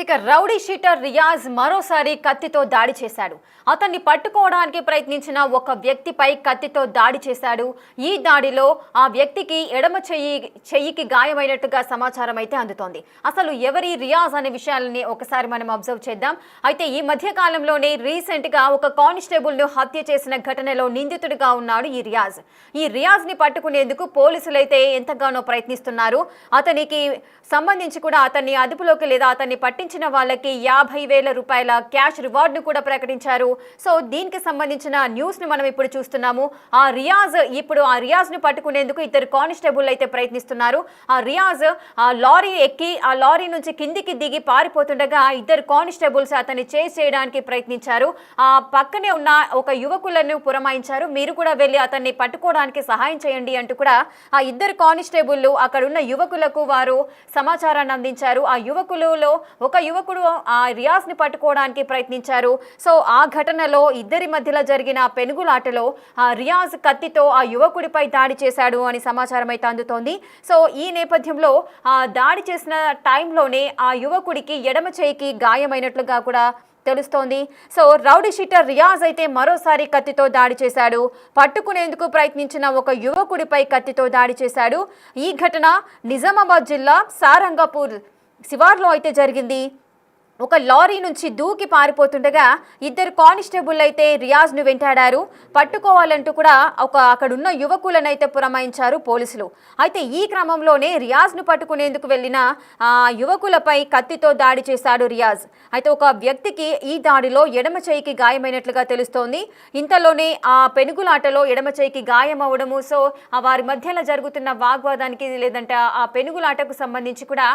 ఇక rowdy sheeter Riyaz మరోసారి కత్తితో దాడి చేశాడు. అతన్ని పట్టుకోవడానికి ప్రయత్నించిన ఒక వ్యక్తిపై కత్తితో దాడి చేశాడు. ఈ దాడిలో ఆ వ్యక్తికి ఎడమ చెయ్యికి గాయమైనట్టుగా సమాచారం అయితే అందుతోంది. అసలు ఎవరి రియాజ్ అనే విషయాలని ఒకసారి మనం అబ్జర్వ్ చేద్దాం. అయితే ఈ మధ్య కాలంలోనే రీసెంట్ గా ఒక కానిస్టేబుల్ ను హత్య చేసిన ఘటనలో నిందితుడిగా ఉన్నాడు ఈ రియాజ్. ఈ రియాజ్ ని పట్టుకునేందుకు పోలీసులు అయితే ఎంతగానో ప్రయత్నిస్తున్నారు. అతనికి సంబంధించి కూడా అతన్ని అదుపులోకి లేదా అతన్ని పట్టించిన వాళ్ళకి 50,000 రూపాయల క్యాష్ రివార్డ్ ను కూడా ప్రకటించారు. సో దీనికి సంబంధించిన న్యూస్ ను మనం ఇప్పుడు చూస్తున్నాము. ఆ రియాజ్ ను పట్టుకునేందుకు ఇద్దరు కానిస్టేబుల్ అయితే ప్రయత్నిస్తున్నారు. ఆ రియాజ్ ఆ లారీ ఎక్కి ఆ లారీ నుంచి కిందికి దిగి పారిపోతుండగా ఇద్దరు కానిస్టేబుల్స్ అతన్ని చేజ్ చేయడానికి ప్రయత్నించారు. ఆ పక్కనే ఉన్న ఒక యువకులను పురమాయించారు. మీరు కూడా వెళ్ళి అతన్ని పట్టుకోవడానికి సహాయం చేయండి అంటూ కూడా ఆ ఇద్దరు కానిస్టేబుల్ అక్కడున్న యువకులకు వారు సమాచారాన్ని అందించారు. ఆ యువకులలో ఒక యువకుడు ఆ రియాజ్ ని పట్టుకోవడానికి ప్రయత్నించారు. సో ఆ ఘటనలో ఇద్దరి మధ్యలో జరిగిన పెనుగులాటలో ఆ రియాజ్ కత్తితో ఆ యువకుడిపై దాడి చేశాడు అని సమాచారం అయితే అందుతోంది. సో ఈ నేపథ్యంలో ఆ దాడి చేసిన టైంలోనే ఆ యువకుడికి ఎడమ చేయికి గాయమైనట్లుగా కూడా తెలుస్తోంది. సో రౌడీ షీటర్ రియాజ్ అయితే మరోసారి కత్తితో దాడి చేశాడు. పట్టుకునేందుకు ప్రయత్నించిన ఒక యువకుడిపై కత్తితో దాడి చేశాడు. ఈ ఘటన నిజామాబాద్ జిల్లా సారంగపూర్ శివార్లో అయితే జరిగింది. ఒక లారీ నుంచి దూకి పారిపోతుండగా ఇద్దరు కానిస్టేబుల్ అయితే రియాజ్ను వెంటాడారు. పట్టుకోవాలంటూ కూడా అక్కడున్న యువకులనైతే పురమాయించారు పోలీసులు. అయితే ఈ క్రమంలోనే రియాజ్ను పట్టుకునేందుకు వెళ్ళిన యువకులపై కత్తితో దాడి చేశాడు రియాజ్. అయితే ఒక వ్యక్తికి ఈ దాడిలో ఎడమ చేయికి గాయమైనట్లుగా తెలుస్తోంది. ఇంతలోనే ఆ పెనుగులాటలో ఎడమ చేయికి గాయం అవడము, సో వారి మధ్యలో జరుగుతున్న వాగ్వాదానికి లేదంటే ఆ పెనుగులాటకు సంబంధించి కూడా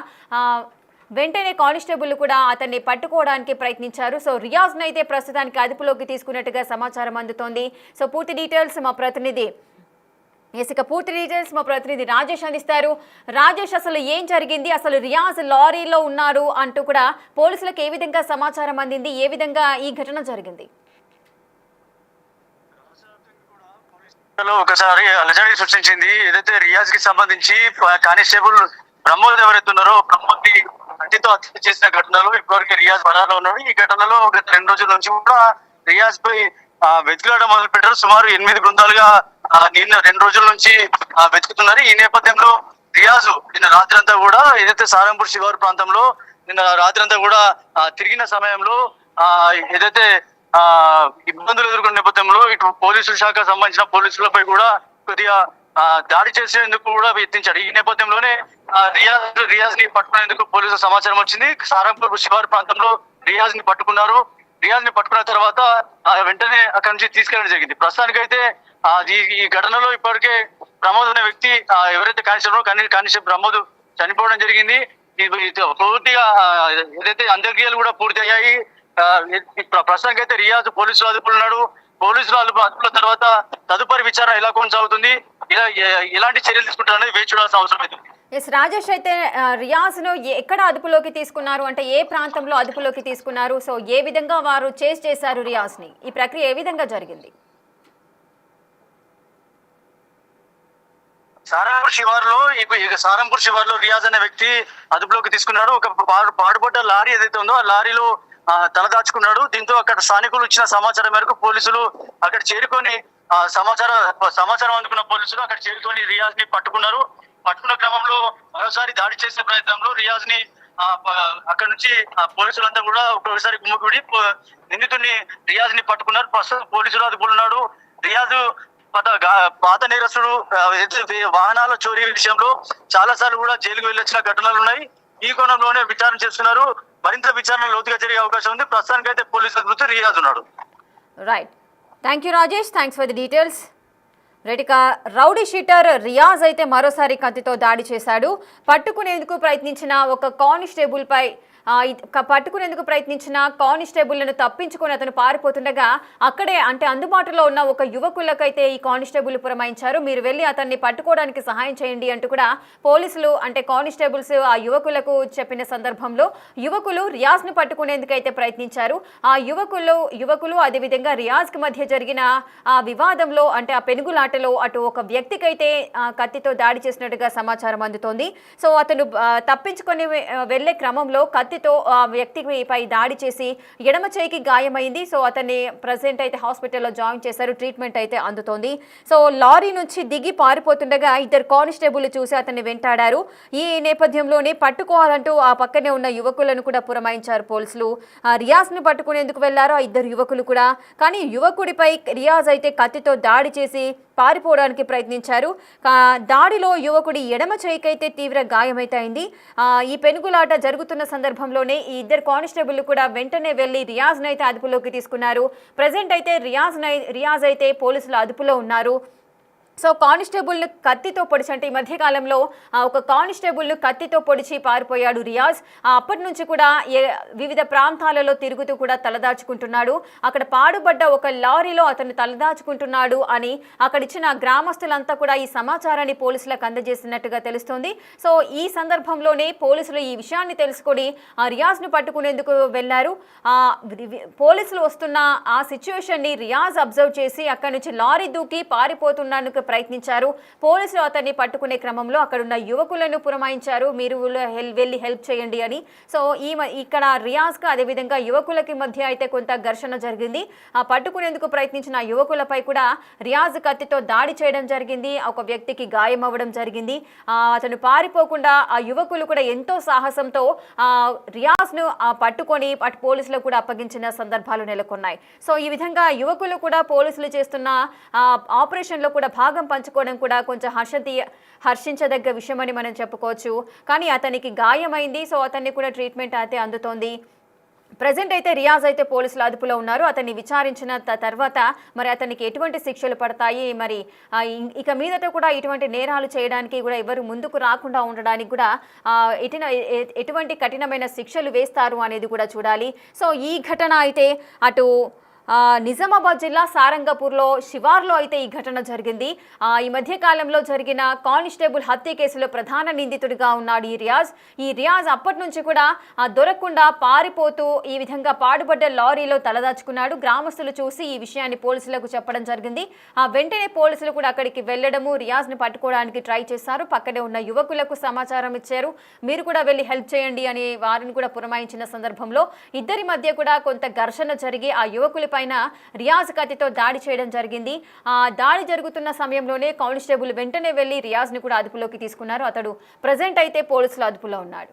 వెంటనే కానిస్టేబుల్ కూడా అతన్ని పట్టుకోవడానికి ప్రయత్నించారు. సో రియాజ్ అయితే ప్రస్తుతానికి అదుపులోకి తీసుకున్నట్టుగా సమాచారం అందుతోంది. సో పూర్తి డీటెయిల్స్ మా ప్రతినిధి రాజేష్ అందిస్తారు. రాజేష్, అసలు ఏం జరిగింది? అసలు రియాజ్ లారీలో ఉన్నారు అంటూ కూడా పోలీసులకు ఏ విధంగా సమాచారం అందింది? ఏ విధంగా ఈ ఘటన జరిగింది? ఒకసారి అలజడి సృష్టించింది. ఏదైతే రియాజ్ కి సంబంధించి కానిస్టేబుల్ ప్రమోద్ ఎవరైతే ఉన్నారో ప్రమోద్ ని కత్తితో హత్య చేసిన ఘటనలో ఇప్పటివరకు రియాజ్ పరాలో ఉన్నాడు. ఈ ఘటనలో గత 2 రోజుల నుంచి కూడా రియాజ్ పై వెతుకులాట మొదలు పెట్టారు. సుమారు 8 బృందాలుగా నిన్న 2 రోజుల నుంచి వెతుకుతున్నారు. ఈ నేపథ్యంలో రియాజ్ నిన్న రాత్రి అంతా కూడా ఏదైతే సారంపూర్ శివారు ప్రాంతంలో నిన్న రాత్రి అంతా కూడా తిరిగిన సమయంలో ఏదైతే ఇబ్బందులు ఎదుర్కొన్న నేపథ్యంలో ఇటు పోలీసుల శాఖకు సంబంధించిన పోలీసులపై కూడా కొద్దిగా దాడి చేసేందుకు కూడా యత్నించాడు. ఈ నేపథ్యంలోనే రియాజ్ ని పట్టుకునేందుకు పోలీసులు సమాచారం వచ్చింది. సారంపూర్ శివారు ప్రాంతంలో రియాజ్ ని పట్టుకున్నారు. రియాజ్ ని పట్టుకున్న తర్వాత వెంటనే అక్కడి నుంచి తీసుకెళ్ళడం జరిగింది. ప్రస్తుతానికైతే ఈ ఘటనలో ఇప్పటికే ప్రమోద్ అనే వ్యక్తి ఎవరైతే కానిస్టేబుల్ ప్రమోద్ చనిపోవడం జరిగింది. పూర్తిగా ఏదైతే అంత్యక్రియలు కూడా పూర్తి అయ్యాయి. ప్రస్తుతానికైతే రియాజ్ పోలీసులు అదుపున్నాడు. పోలీసులు అదుపుల తర్వాత తదుపరి విచారణ ఎలా కొనసాగుతుంది, ఎలాంటి చర్యలు తీసుకుంటారనేది వేచి చూడాల్సిన అవసరం అయితే. రాజేష్, అయితే రియాజ్ ను ఎక్కడ అదుపులోకి తీసుకున్నారు, అంటే ఏ ప్రాంతంలో అదుపులోకి తీసుకున్నారు? సో ఏ విధంగా వారు చేజ్ చేశారు రియాజ్ ని? ఈ ప్రక్రియ ఏ విధంగా జరిగింది? సారంపూర్ శివార్లో రియాజ్ అనే వ్యక్తి అదుపులోకి తీసుకున్నాడు. ఒక పాడుపడ్డ లారీ ఏదైతే ఉందో ఆ లారీలో తలదాచుకున్నాడు. దీంతో అక్కడ స్థానికులు ఇచ్చిన సమాచారం మేరకు పోలీసులు అక్కడ చేరుకొని సమాచారం అందుకున్న పోలీసులు అక్కడ చేరుకొని రియాజ్ ని పట్టుకున్నారు. పట్టుకున్న క్రమంలో మరోసారి దాడి చేసే ప్రయత్నంలో రియాజ్ ని అక్కడ నుంచి పోలీసులంతా కూడా ఒకసారి గుమ్మిగూడి నిందితుడిని రియాజ్ ని పట్టుకున్నారు. ప్రస్తుతం పోలీసులు అదుపున్నాడు. రియాజ్ పాత నేరస్తుడు. వాహనాల చోరీ విషయంలో చాలా సార్లు కూడా జైలుకు వెళ్ళొచ్చిన ఘటనలు ఉన్నాయి. ఈ కోణంలోనే విచారణ చేస్తున్నారు. మరింత విచారణ లోతుగా జరిగే అవకాశం ఉంది. ప్రస్తుతానికి అయితే పోలీసుల దృష్టి రియాజ్ ఉన్నాడు. Right, thank you Rajesh, thanks for the details. Right, ఇక రౌడీ షీటర్ రియాజ్ అయితే మరోసారి కత్తితో దాడి చేశాడు. పట్టుకునేందుకు ప్రయత్నించిన ఒక కానిస్టేబుల్లను తప్పించుకొని అతను పారిపోతుండగా అక్కడే అంటే అందుబాటులో ఉన్న ఒక యువకులకైతే ఈ కానిస్టేబుల్ పురమాయించారు. మీరు వెళ్ళి అతన్ని పట్టుకోవడానికి సహాయం చేయండి అంటూ కూడా పోలీసులు అంటే కానిస్టేబుల్స్ ఆ యువకులకు చెప్పిన సందర్భంలో యువకులు రియాజ్ ను పట్టుకునేందుకైతే ప్రయత్నించారు. ఆ యువకులు అదేవిధంగా రియాజ్ కి మధ్య జరిగిన ఆ వివాదంలో అంటే ఆ పెనుగులాటలో అటు ఒక వ్యక్తికైతే కత్తితో దాడి చేసినట్టుగా సమాచారం అందుతోంది. సో అతను తప్పించుకొని వెళ్లే క్రమంలో కత్తి కత్తితో ఆ వ్యక్తిపై దాడి చేసి ఎడమ చేయికి గాయమైంది. సో అతన్ని ప్రజెంట్ అయితే హాస్పిటల్లో జాయిన్ చేశారు, ట్రీట్మెంట్ అయితే అందుతోంది. సో లారీ నుంచి దిగి పారిపోతుండగా ఇద్దరు కానిస్టేబుల్ చూసి అతన్ని వెంటాడారు. ఈ నేపథ్యంలోనే పట్టుకోవాలంటూ ఆ పక్కనే ఉన్న యువకులను కూడా పురమాయించారు పోలీసులు. రియాజ్ను పట్టుకునేందుకు వెళ్లారు ఆ ఇద్దరు యువకులు కూడా. కానీ యువకుడిపై రియాజ్ అయితే కత్తితో దాడి చేసి పారిపోవడానికి ప్రయత్నించారు. దాడిలో యువకుడి ఎడమ చేయికైతే తీవ్ర గాయమైతే అయింది. ఈ పెనుగులాట జరుగుతున్న సందర్భంలోనే ఈ ఇద్దరు కానిస్టేబుల్ కూడా వెంటనే వెళ్లి రియాజ్ను అయితే అదుపులోకి తీసుకున్నారు. ప్రజెంట్ అయితే రియాజ్ అయితే పోలీసుల అదుపులో ఉన్నారు. సో కానిస్టేబుల్ను కత్తితో పొడిచి, అంటే ఈ మధ్యకాలంలో ఒక కానిస్టేబుల్ను కత్తితో పొడిచి పారిపోయాడు రియాజ్. అప్పటి నుంచి కూడా వివిధ ప్రాంతాలలో తిరుగుతూ కూడా తలదాచుకుంటున్నాడు. అక్కడ పాడుబడ్డ ఒక లారీలో అతను తలదాచుకుంటున్నాడు అని అక్కడ ఇచ్చిన గ్రామస్తులంతా కూడా ఈ సమాచారాన్ని పోలీసులకు అందజేసినట్టుగా తెలుస్తోంది. సో ఈ సందర్భంలోనే పోలీసులు ఈ విషయాన్ని తెలుసుకొని రియాజ్ను పట్టుకునేందుకు వెళ్లారు. పోలీసులు వస్తున్న ఆ సిచ్యువేషన్ని రియాజ్ అబ్జర్వ్ చేసి అక్కడి నుంచి లారీ దూకి పారిపోతున్నందుకు ప్రయత్నించారు. పోలీసులు అతన్ని పట్టుకునే క్రమంలో అక్కడున్న యువకులను పురమాయించారు, మీరు వెళ్ళి హెల్ప్ చేయండి అని. సో ఇక్కడ రియాజ్కి అదేవిధంగా యువకులకి మధ్య అయితే కొంత ఘర్షణ జరిగింది. పట్టుకునేందుకు ప్రయత్నించిన యువకులపై కూడా రియాజ్ కత్తితో దాడి చేయడం జరిగింది. ఒక వ్యక్తికి గాయం అవ్వడం జరిగింది. అతను పారిపోకుండా ఆ యువకులు కూడా ఎంతో సాహసంతో రియాజ్ను పట్టుకొని అటు పోలీసులకు కూడా అప్పగించిన సందర్భాలు నెలకొన్నాయి. సో ఈ విధంగా యువకులు కూడా పోలీసులు చేస్తున్న ఆపరేషన్లో కూడా భాగం పంచుకోవడం కూడా కొంచెం హర్షించదగ్గ విషయమని మనం చెప్పుకోవచ్చు. కానీ అతనికి గాయమైంది. సో అతన్ని కూడా ట్రీట్మెంట్ అయితే అందుతోంది. ప్రజెంట్ అయితే రియాజ్ అయితే పోలీసుల అదుపులో ఉన్నారు. అతన్ని విచారించిన తర్వాత మరి అతనికి ఎటువంటి శిక్షలు పడతాయి, మరి ఇక మీదట కూడా ఇటువంటి నేరాలు చేయడానికి కూడా ఎవరు ముందుకు రాకుండా ఉండడానికి కూడా ఎటువంటి కఠినమైన శిక్షలు వేస్తారు అనేది కూడా చూడాలి. సో ఈ ఘటన అయితే అటు నిజామాబాద్ జిల్లా సారంగపూర్లో శివార్లో అయితే ఈ ఘటన జరిగింది. ఈ మధ్య కాలంలో జరిగిన కానిస్టేబుల్ హత్య కేసులో ప్రధాన నిందితుడిగా ఉన్నాడు ఈ రియాజ్. అప్పటి నుంచి కూడా దొరకకుండా పారిపోతూ ఈ విధంగా పాడుబడ్డ లారీలో తలదాచుకున్నాడు. గ్రామస్తులు చూసి ఈ విషయాన్ని పోలీసులకు చెప్పడం జరిగింది. వెంటనే పోలీసులు కూడా అక్కడికి వెళ్లడము, రియాజ్ని పట్టుకోవడానికి ట్రై చేశారు. పక్కనే ఉన్న యువకులకు సమాచారం ఇచ్చారు, మీరు కూడా వెళ్ళి హెల్ప్ చేయండి అని వారిని కూడా పురమాయించిన సందర్భంలో ఇద్దరి మధ్య కూడా కొంత ఘర్షణ జరిగి ఆ యువకుల పైన రియాజ్ కత్తితో దాడి చేయడం జరిగింది. దాడి జరుగుతున్న సమయంలోనే కానిస్టేబుల్ వెంటనే వెళ్లి రియాజ్ ని కూడా అదుపులోకి తీసుకున్నారు. అతడు ప్రజెంట్ అయితే పోలీసుల అదుపులో ఉన్నాడు.